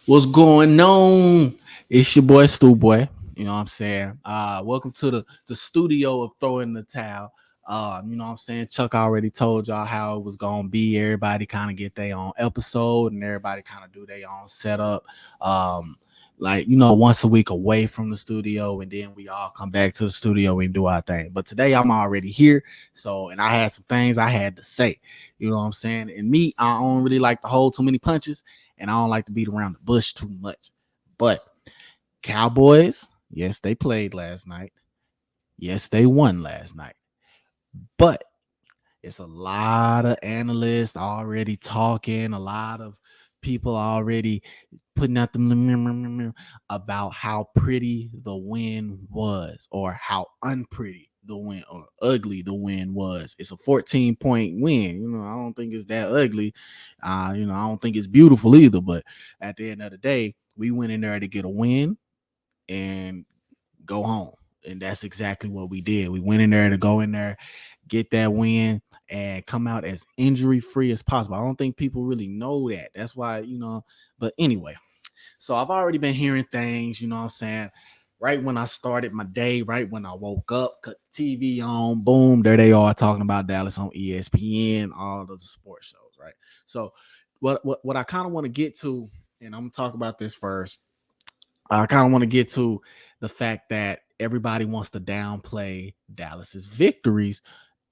What's going on? It's your boy Stu Boy. You know what I'm saying? Welcome to the studio of throwing the towel. You know what I'm saying? Chuck already told y'all how it was gonna be. Everybody kind of get their own episode and everybody kind of do their own setup. Um, once a week away from the studio, and then we all come back to the studio and do our thing. But today I'm already here, and I had some things I had to say. You know what I'm saying? And me, I don't really like to hold too many punches and I don't like to beat around the bush too much. But Cowboys, yes, they played last night. Yes, they won last night. But it's a lot of analysts already talking, a lot of people already putting out the about how pretty the win was, or how unpretty the win or ugly the win was. It's a 14-point win. I don't think it's that ugly. I don't think it's beautiful either. But at the end of the day, we went in there to get a win and go home. And that's exactly what we did. We went in there to go in there, get that win, and come out as injury free as possible. I don't think people really know that. That's why. But anyway, so I've already been hearing things, you know what I'm saying? Right when I started my day, right when I woke up, cut the TV on, boom, there they are talking about Dallas on ESPN, all of the sports shows, right? So what I kind of want to get to, and I'm gonna talk about this first. I kind of want to get to the fact that everybody wants to downplay Dallas's victories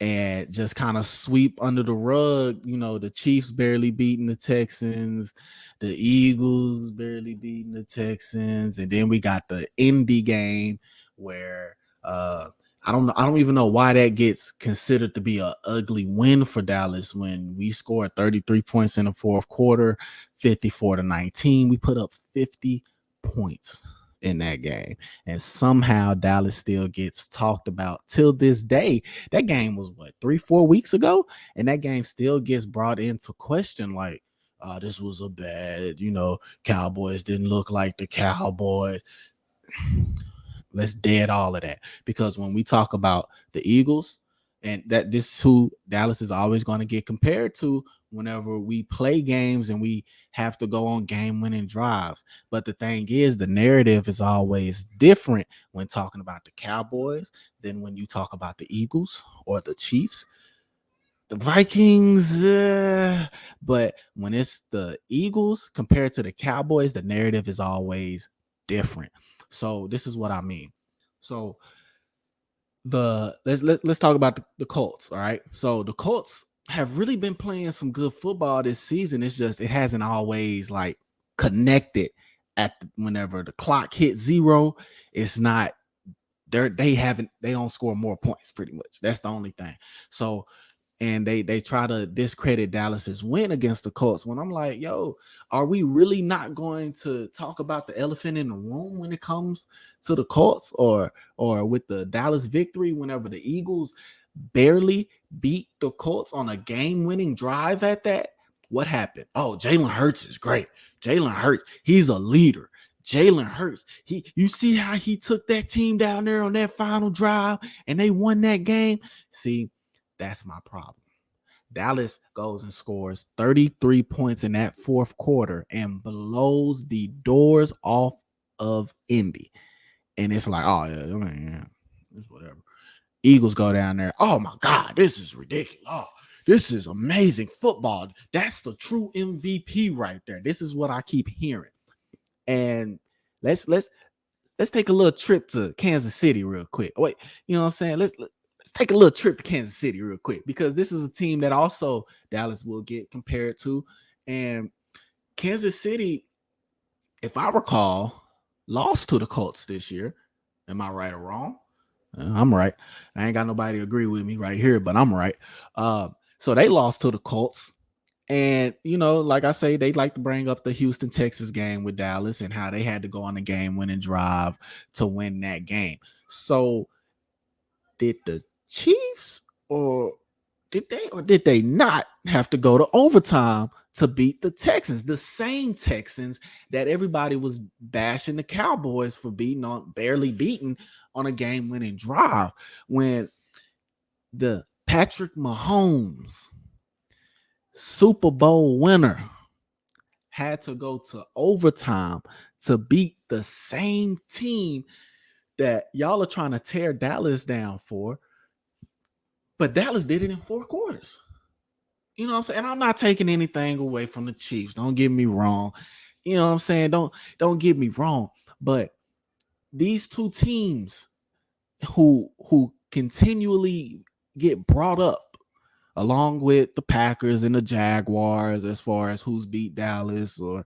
and just kind of sweep under the rug. The Chiefs barely beating the Texans, the Eagles barely beating the Texans, and then we got the Indy game where I don't know. I don't even know why that gets considered to be a ugly win for Dallas when we scored 33 points in the fourth quarter, 54-19. We put up 50 points in that game, and somehow Dallas still gets talked about till this day. That game was what, 3-4 weeks ago, and that game still gets brought into question, like this was a bad, Cowboys didn't look like the Cowboys. Let's dead all of that, because when we talk about the Eagles, and that this is who Dallas is always going to get compared to whenever we play games and we have to go on game winning drives. But the thing is, the narrative is always different when talking about the Cowboys than when you talk about the Eagles or the Chiefs, the Vikings. But when it's the Eagles compared to the Cowboys, the narrative is always different. So this is what I mean. So let's talk about the Colts. All right. So the Colts have really been playing some good football this season. It's just it hasn't always like connected whenever the clock hits zero. It's not they don't score more points pretty much. That's the only thing. So and they try to discredit Dallas's win against the Colts, when I'm like, yo, are we really not going to talk about the elephant in the room when it comes to the Colts, or with the Dallas victory whenever the Eagles barely beat the Colts on a game-winning drive at that? What happened? Oh, Jalen Hurts is great. Jalen Hurts, he's a leader. Jalen Hurts, you see how he took that team down there on that final drive and they won that game? See, that's my problem. Dallas goes and scores 33 points in that fourth quarter and blows the doors off of Indy. And it's like, oh, yeah, I mean, yeah, it's whatever. Eagles go down there. Oh, my God, this is ridiculous. Oh, this is amazing football. That's the true MVP right there. This is what I keep hearing. And let's take a little trip to Kansas City real quick. Wait, you know what I'm saying? Let's take a little trip to Kansas City real quick, because this is a team that also Dallas will get compared to. And Kansas City, if I recall, lost to the Colts this year. Am I right or wrong? I'm right. I ain't got nobody to agree with me right here, but I'm right. So they lost to the Colts. And, like I say, they like to bring up the Houston, Texas game with Dallas and how they had to go on a game winning drive to win that game. So did the Chiefs or did they not have to go to overtime to beat the Texans? The same Texans that everybody was bashing the Cowboys for barely beating on a game-winning drive, when the Patrick Mahomes Super Bowl winner had to go to overtime to beat the same team that y'all are trying to tear Dallas down for, but Dallas did it in 4 quarters. You know what I'm saying? And I'm not taking anything away from the Chiefs. Don't get me wrong. You know what I'm saying? Don't get me wrong. But these two teams who continually get brought up along with the Packers and the Jaguars as far as who's beat Dallas or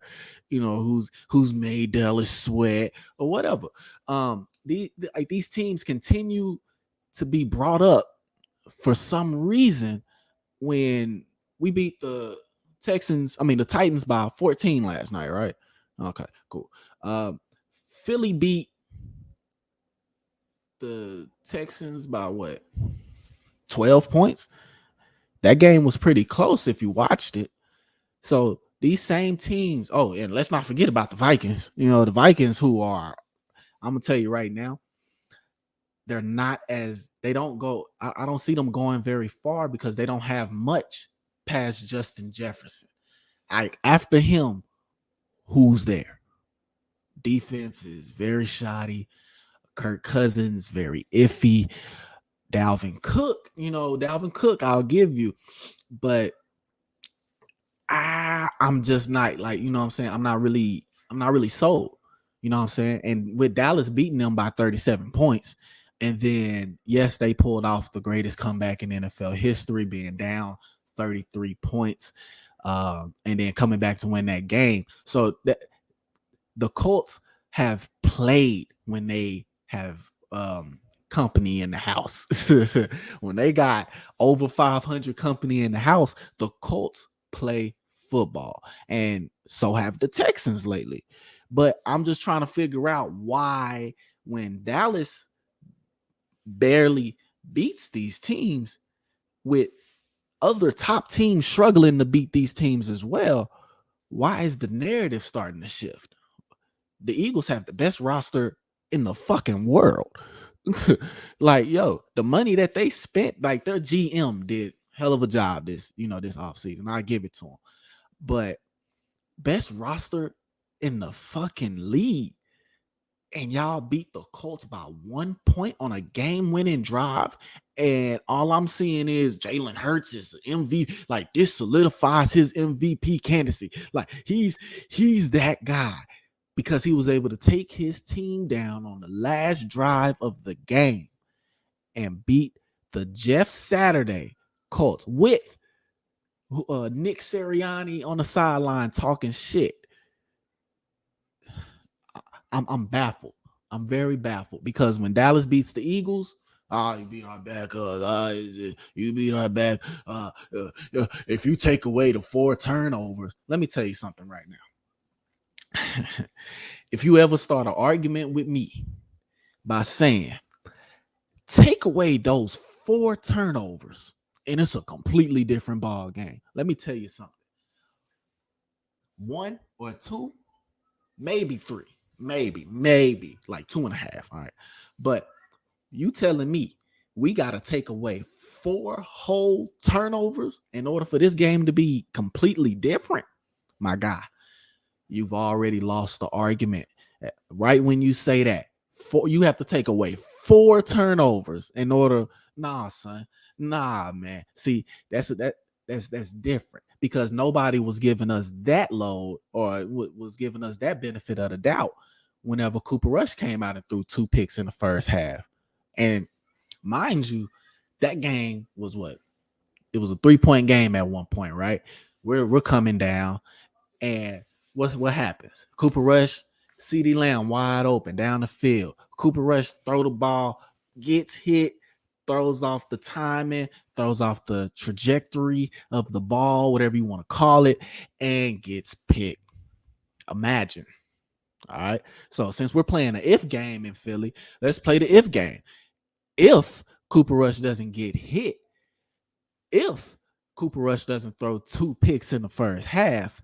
who's made Dallas sweat or whatever. These teams continue to be brought up for some reason when we beat the Titans by 14 last night, right? Okay, cool. Philly beat the Texans by what? 12 points. That game was pretty close if you watched it. So these same teams, oh, and let's not forget about the Vikings. The Vikings who are, I'm going to tell you right now, they don't go, I don't see them going very far because they don't have much past Justin Jefferson. After him, who's there? Defense is very shoddy. Kirk Cousins, very iffy. Dalvin Cook, I'll give you. But I'm just not like, you know what I'm saying? I'm not really sold. You know what I'm saying? And with Dallas beating them by 37 points, and then yes, they pulled off the greatest comeback in NFL history, being down 33 points, and then coming back to win that game. So the Colts have played when they have company in the house. When they got over 500 company in the house, the Colts play football, and so have the Texans lately. But I'm just trying to figure out why, when Dallas barely beats these teams with other top teams struggling to beat these teams as well, why is the narrative starting to shift? The Eagles have the best roster in the fucking world. Like, yo, the money that they spent, like their GM did hell of a job this offseason. I give it to him. But best roster in the fucking league, and y'all beat the Colts by 1 point on a game-winning drive, and all I'm seeing is Jalen Hurts is MVP. Like, this solidifies his MVP candidacy. Like, he's that guy because he was able to take his team down on the last drive of the game and beat the Jeff Saturday Colts with Nick Sirianni on the sideline talking shit. I'm baffled. I'm very baffled because when Dallas beats the Eagles, you beat our back. You beat our back. If you take away the 4 turnovers, let me tell you something right now. If you ever start an argument with me by saying, take away those 4 turnovers, and it's a completely different ball game. Let me tell you something. 1 or 2, maybe 3. Maybe like 2.5. All right. But you telling me we got to take away 4 whole turnovers in order for this game to be completely different? My guy, you've already lost the argument. Right when you say that, you have to take away 4 turnovers in order. Nah, son. Nah, man. See, that's different because nobody was giving us that load or was giving us that benefit of the doubt whenever Cooper Rush came out and threw 2 picks in the first half. And mind you, that game was what? It was a 3-point game at one point, right? We're coming down, and what happens? Cooper Rush, CeeDee Lamb wide open down the field. Cooper Rush throw the ball, gets hit, throws off the timing, throws off the trajectory of the ball, whatever you want to call it, and gets picked. Imagine. All right. So since we're playing an if game in Philly, let's play the if game. If Cooper Rush doesn't get hit, if Cooper Rush doesn't throw 2 picks in the first half,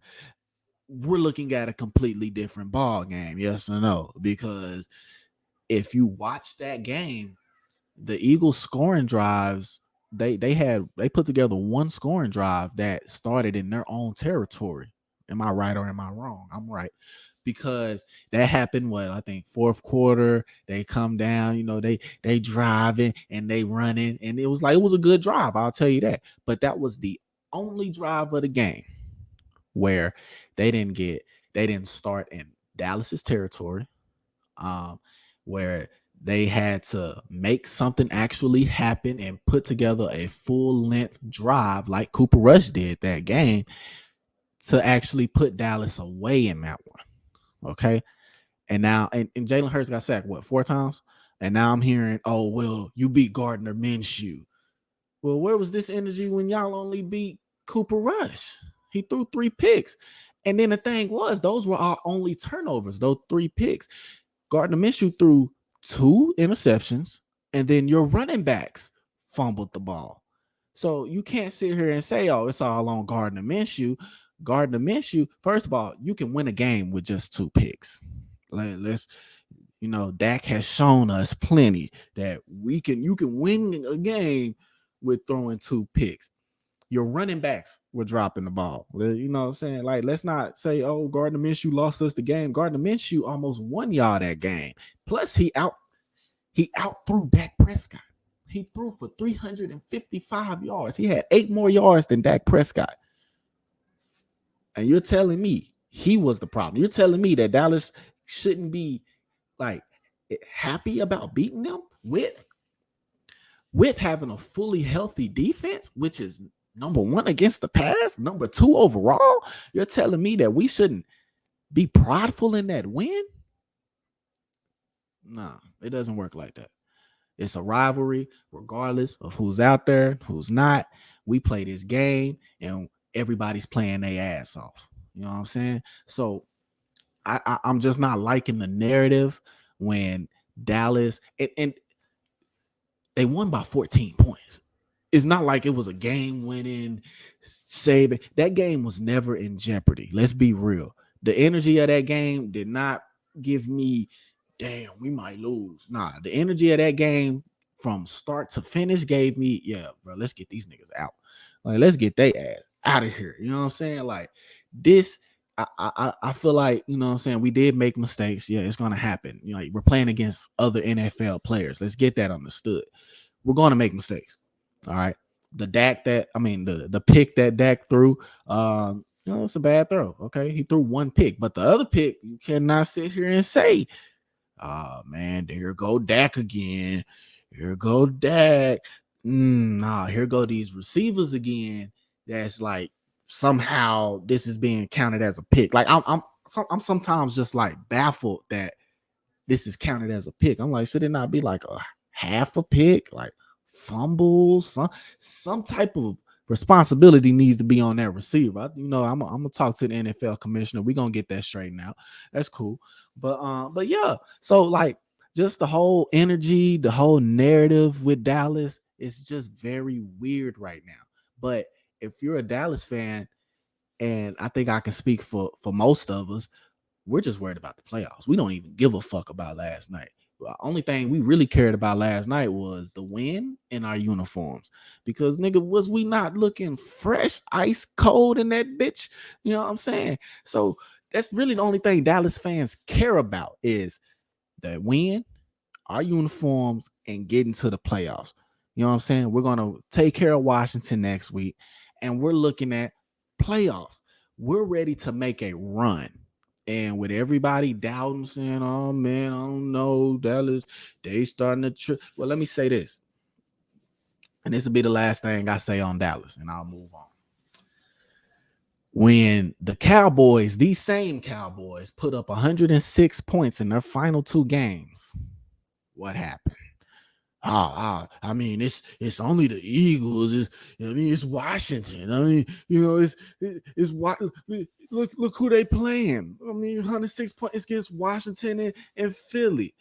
we're looking at a completely different ball game. Yes or no? Because if you watch that game, the Eagles scoring drives, they put together one scoring drive that started in their own territory. Am I right or am I wrong? I'm right. Because that happened, what I think fourth quarter, they come down, they driving and they running, and it was a good drive, I'll tell you that. But that was the only drive of the game where they didn't start in Dallas's territory, um, where they had to make something actually happen and put together a full length drive like Cooper Rush did that game to actually put Dallas away in that one. Okay. And now, and Jalen Hurts got sacked, what, 4 times? And now I'm hearing, oh, well, you beat Gardner Minshew. Well, where was this energy when y'all only beat Cooper Rush? He threw 3 picks. And then the thing was, those were our only turnovers, those 3 picks. Gardner Minshew threw 2 interceptions, and then your running backs fumbled the ball. So you can't sit here and say, oh, it's all on Gardner Minshew. Gardner Minshew, first of all, you can win a game with just 2 picks. Let's, Dak has shown us plenty that you can win a game with throwing 2 picks. Your running backs were dropping the ball. You know what I'm saying? Like, let's not say, oh, Gardner Minshew lost us the game. Gardner Minshew almost won y'all that game. Plus, he out threw Dak Prescott. He threw for 355 yards. He had 8 more yards than Dak Prescott. And you're telling me he was the problem. You're telling me that Dallas shouldn't be like happy about beating them with having a fully healthy defense, which is number 1 against the pass, number 2 overall. You're telling me that we shouldn't be prideful in that win? Nah, it doesn't work like that. It's a rivalry, regardless of who's out there, who's not. We play this game, and everybody's playing their ass off. You know what I'm saying? So I'm just not liking the narrative when Dallas and they won by 14 points. It's not like it was a game-winning saving. That game was never in jeopardy. Let's be real. The energy of that game did not give me, damn, we might lose. Nah, the energy of that game from start to finish gave me, yeah, bro, let's get these niggas out. Like, let's get their ass out of here. You know what I'm saying? Like, this, I feel like, you know what I'm saying, we did make mistakes. Yeah, it's gonna happen. Like, we're playing against other NFL players. Let's get that understood. We're gonna make mistakes. All right. The pick that Dak threw, it's a bad throw. Okay. He threw 1 pick, but the other pick, you cannot sit here and say, oh man, there go Dak again. Here go Dak. Nah, here go these receivers again. That's like somehow this is being counted as a pick. Like I'm sometimes just like baffled that this is counted as a pick. I'm like, should it not be like a half a pick, like fumble, some type of responsibility needs to be on that receiver. I'm gonna talk to the NFL commissioner. We're gonna get that straightened out. That's cool. But yeah, so like just the whole energy, the whole narrative with Dallas is just very weird right now. But if you're a Dallas fan, and I think I can speak for most of us, we're just worried about the playoffs. We don't even give a fuck about last night. The only thing we really cared about last night was the win and our uniforms. Because, nigga, was we not looking fresh, ice cold in that bitch? You know what I'm saying? So that's really the only thing Dallas fans care about is the win, our uniforms, and getting to the playoffs. You know what I'm saying? We're going to take care of Washington next week, and we're looking at playoffs. We're ready to make a run. And with everybody doubting, saying, oh man, I don't know, Dallas, they starting to trip. Well, let me say this. And this will be the last thing I say on Dallas, and I'll move on. When the Cowboys, these same Cowboys, put up 106 points in their final 2 games, what happened? I mean, it's only the Eagles. It's Washington. I mean, it's what. Look who they playing. I mean, 106 points against Washington and Philly.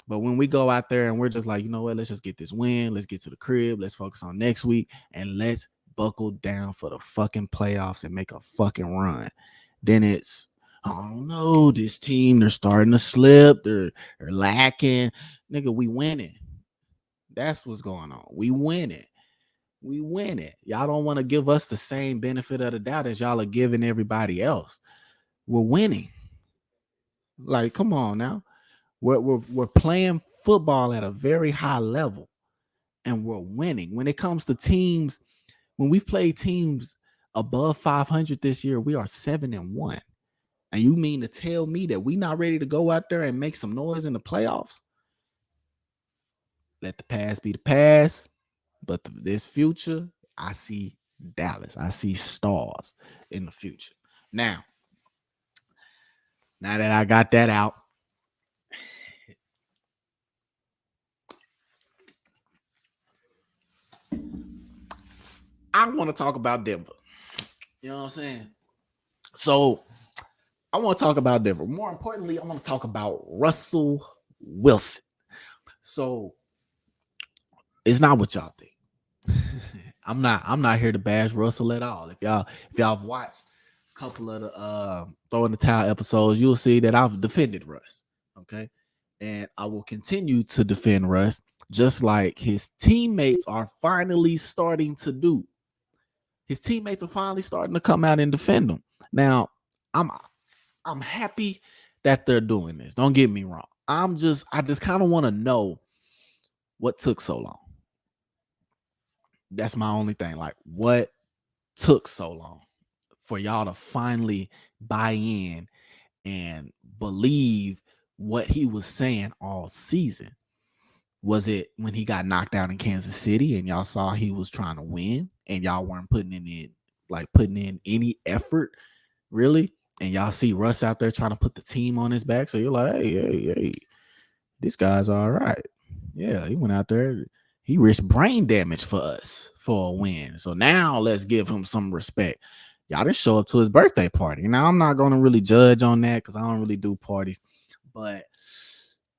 But when we go out there and we're just like, you know what, let's just get this win. Let's get to the crib. Let's focus on next week, and let's buckle down for the fucking playoffs and make a fucking run. Then it's, I don't know, this team, they're starting to slip. They're lacking. Nigga, we winning. That's what's going on. We winning. We winning. Y'all don't want to give us the same benefit of the doubt as y'all are giving everybody else. We're winning. Like, come on now. We're playing football at a very high level and we're winning. When it comes to teams, when we've played teams above 500 this year, we are 7-1. And you mean to tell me that we not ready to go out there and make some noise in the playoffs? Let the past be the past. But this future, I see Dallas. I see stars in the future. Now that I got that out, I want to talk about Denver. You know what I'm saying? So I want to talk about Denver. More importantly, I want to talk about Russell Wilson. So it's not what y'all think. I'm not here to bash Russell at all. If y'all have watched a couple of the throwing the towel episodes, you'll see that I've defended Russ. Okay. And I will continue to defend Russ, just like his teammates are finally starting to do. His teammates are finally starting to come out and defend him. Now, I'm I'm happy that they're doing this. Don't get me wrong. I just kind of want to know what took so long. That's my only thing. Like, what took so long for y'all to finally buy in and believe what he was saying all season? Was it when he got knocked out in Kansas City and y'all saw he was trying to win and y'all weren't putting in any effort really? And y'all see Russ out there trying to put the team on his back. So you're like, hey, this guy's all right. Yeah, he went out there. He risked brain damage for us for a win. So now let's give him some respect. Y'all didn't show up to his birthday party. Now I'm not going to really judge on that because I don't really do parties. But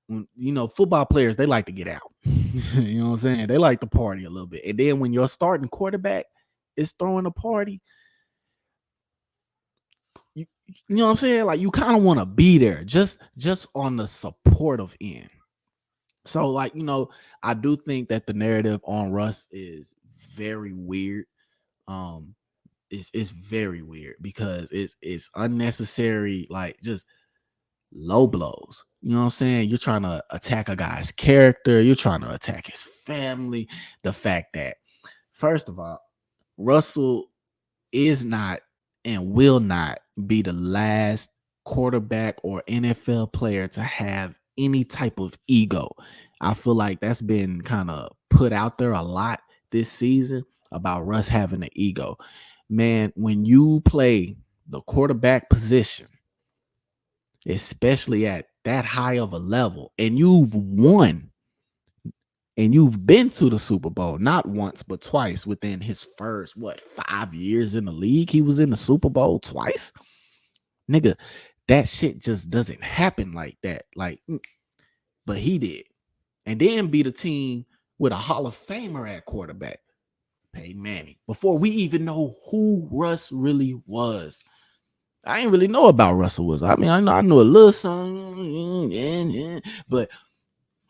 football players, they like to get out. You know what I'm saying? They like to party a little bit. And then when your starting quarterback is throwing a party, you know what I'm saying? Like you kind of want to be there just on the supportive end. So like, I do think that the narrative on Russ is very weird. Um it's very weird because it's unnecessary, like just low blows. You know what I'm saying? You're trying to attack a guy's character, you're trying to attack his family. The fact that, first of all, Russell is not and will not be the last quarterback or NFL player to have any type of ego. I feel like that's been kind of put out there a lot this season about Russ having an ego. Man, when you play the quarterback position, especially at that high of a level, and you've won and you've been to the Super Bowl not once but twice within his first 5 years in the league. He was in the Super Bowl twice. Nigga, that shit just doesn't happen like that. But he did. And then beat a team with a Hall of Famer at quarterback, Peyton Manning, before we even know who Russ really was. I didn't really know about Russell Wilson. I mean, I know a little something, but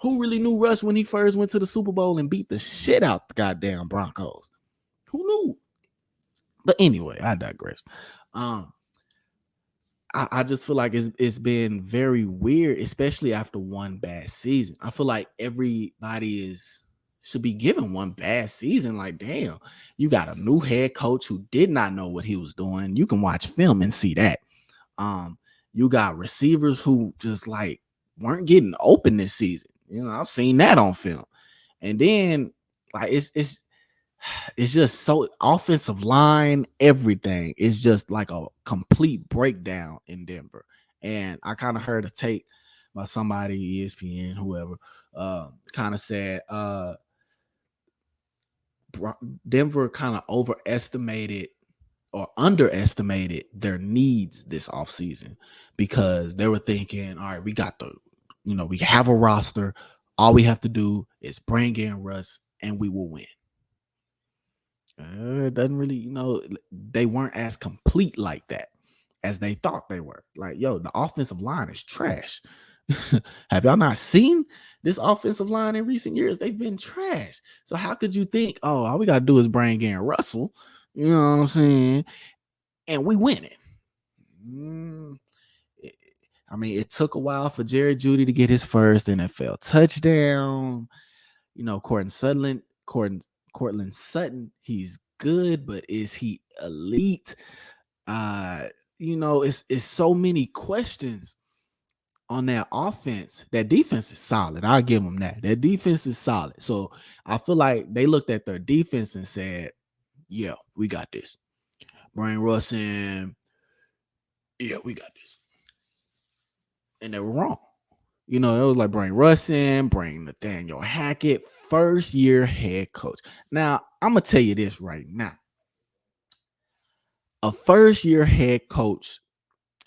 who really knew Russ when he first went to the Super Bowl and beat the shit out the goddamn Broncos? Who knew? But anyway, I digress. I just feel like it's been very weird, especially after one bad season. I feel like everybody should be given one bad season. Like, damn, you got a new head coach who did not know what he was doing. You can watch film and see that. You got receivers who just like weren't getting open this season. I've seen that on film. And then like it's just so offensive line, everything is just like a complete breakdown in Denver. And I kind of heard a take by somebody, ESPN, whoever, kind of said Denver kind of overestimated or underestimated their needs this offseason because they were thinking, all right, we got we have a roster. All we have to do is bring in Russ and we will win. It doesn't really, they weren't as complete like that as they thought they were. Like, yo, the offensive line is trash. Have y'all not seen this offensive line in recent years? They've been trash. So how could you think, oh, all we gotta do is bring in Russell? You know what I'm saying? And we winning. Mm, it- I mean, it took a while for Jerry Judy to get his first NFL touchdown. Cortland Sutton, he's good, but is he elite? Uh, it's so many questions on that offense. That defense is solid. I'll give them that. That defense is solid. So I feel like they looked at their defense and said, yeah, we got this. Bring Russ in. Yeah, we got this. And they were wrong. It was like bring Russ in, bring Nathaniel Hackett, first year head coach. Now, I'm going to tell you this right now. A first year head coach,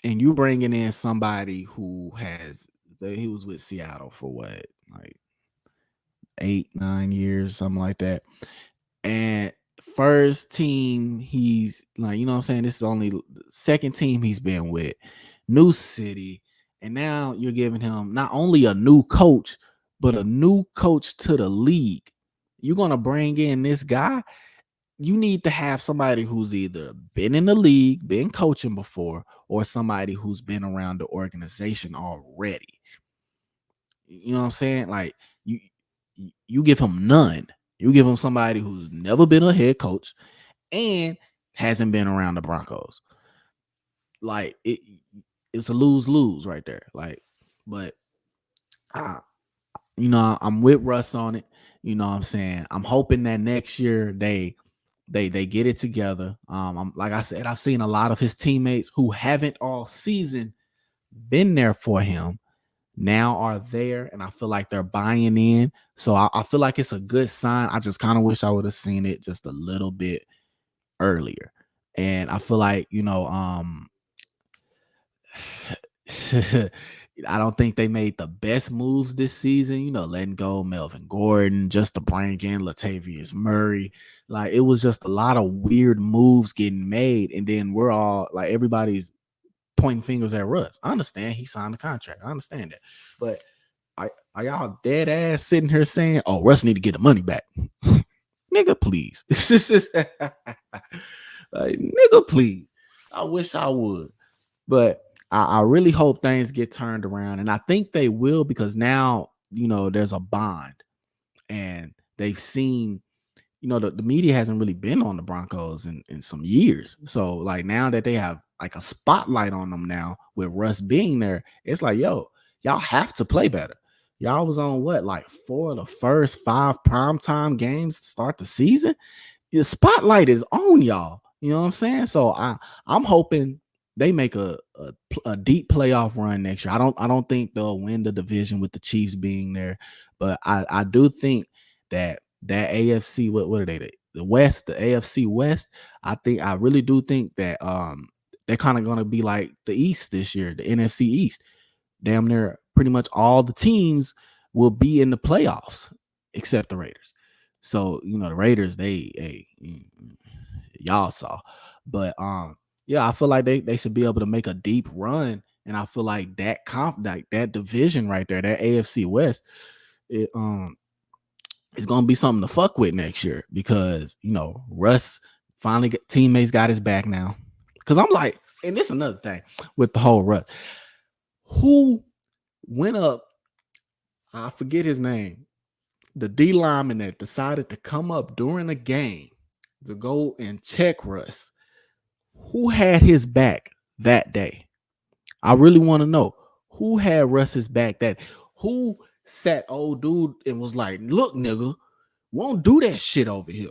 and you bringing in somebody he was with Seattle for what, like 8-9 years, something like that. And first team, he's like, you know what I'm saying? This is only the second team he's been with, new city. And now you're giving him not only a new coach, but a new coach to the league. You're going to bring in this guy. You need to have somebody who's either been in the league, been coaching before, or somebody who's been around the organization already. You know what I'm saying? Like you you give him none. You give him somebody who's never been a head coach and hasn't been around the Broncos. Like it's a lose-lose right there. Like, but I'm with Russ on it. You know what I'm saying? I'm hoping that next year they get it together. I'm like I said, I've seen a lot of his teammates who haven't all season been there for him now are there, and I feel like they're buying in. So I feel like it's a good sign. I just kind of wish I would have seen it just a little bit earlier. And I feel like, I don't think they made the best moves this season, letting go Melvin Gordon, just to bring in Latavius Murray. Like, it was just a lot of weird moves getting made. And then we're all like, everybody's pointing fingers at Russ. I understand he signed the contract. I understand that. But are y'all dead ass sitting here saying, oh, Russ need to get the money back? Nigga, please. It's just like, nigga, please. I wish I would. But I really hope things get turned around. And I think they will, because now, there's a bond. And they've seen, the media hasn't really been on the Broncos in some years. So, like, now that they have like a spotlight on them now with Russ being there, it's like, yo, y'all have to play better. Y'all was on what, like 4 of the first 5 primetime games to start the season? The spotlight is on y'all. You know what I'm saying? So I'm hoping they make a deep playoff run next year. I don't think they'll win the division with the Chiefs being there, but I do think that AFC, what are they? The West, the AFC West. I really do think that they're kind of gonna be like the East this year, the NFC East. Damn near pretty much all the teams will be in the playoffs except the Raiders. So, the Raiders, y'all saw. But yeah, I feel like they should be able to make a deep run. And I feel like that division right there, that AFC West, it it's gonna be something to fuck with next year, because Russ finally teammates got his back now. Cause I'm like, and this is another thing with the whole Russ. Who went up? I forget his name. The D lineman that decided to come up during a game to go and check Russ. Who had his back that day? I really want to know who had Russ's back. Who sat old dude and was like, "Look, nigga, won't do that shit over here.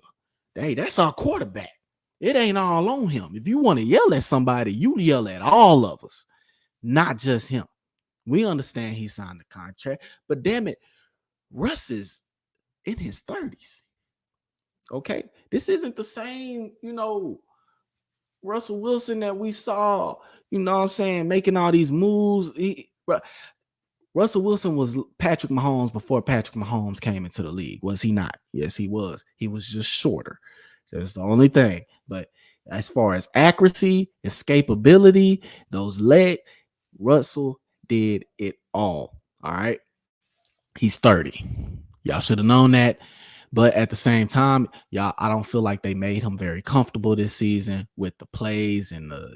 Hey, that's our quarterback. It ain't all on him. If you want to yell at somebody, you yell at all of us, not just him. We understand he signed the contract, but damn it, Russ is in his 30s. Okay, this isn't the same, Russell Wilson that we saw, what I'm saying, making all these moves. Russell Wilson was Patrick Mahomes before Patrick Mahomes came into the league. Was he not? Yes, he was. He was just shorter. That's the only thing. But as far as accuracy, escapability, those legs, Russell did it all. All right. He's 30. Y'all should have known that. But at the same time, y'all, I don't feel like they made him very comfortable this season with the plays and the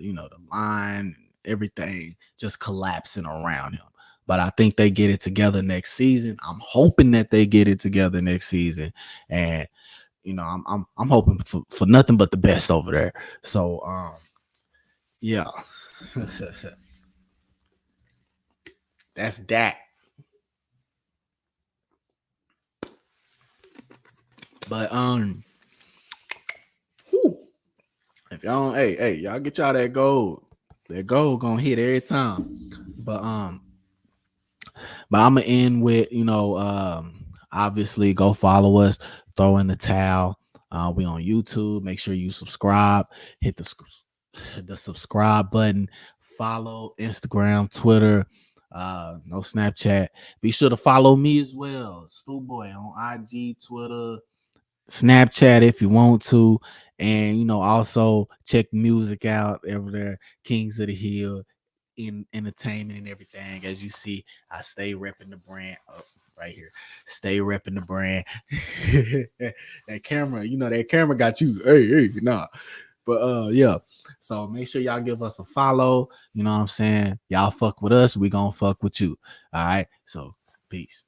line, everything just collapsing around him. But I think they get it together next season. I'm hoping that they get it together next season. And I'm hoping for nothing but the best over there. So yeah. That's that. But whew, if y'all hey, y'all get y'all that gold. That gold gonna hit every time. But I'm gonna end with obviously go follow us, throw in the towel. We on YouTube. Make sure you subscribe. Hit the subscribe button. Follow Instagram, Twitter, no Snapchat. Be sure to follow me as well, Stu Boy on IG, Twitter, Snapchat if you want to, and also check music out over there, Kings of the Hill, in entertainment and everything. As you see, I stay repping the brand up right here. Stay repping the brand. That camera, that camera got you. Hey, nah. But yeah. So make sure y'all give us a follow. You know what I'm saying? Y'all fuck with us, we gonna fuck with you. All right. So peace.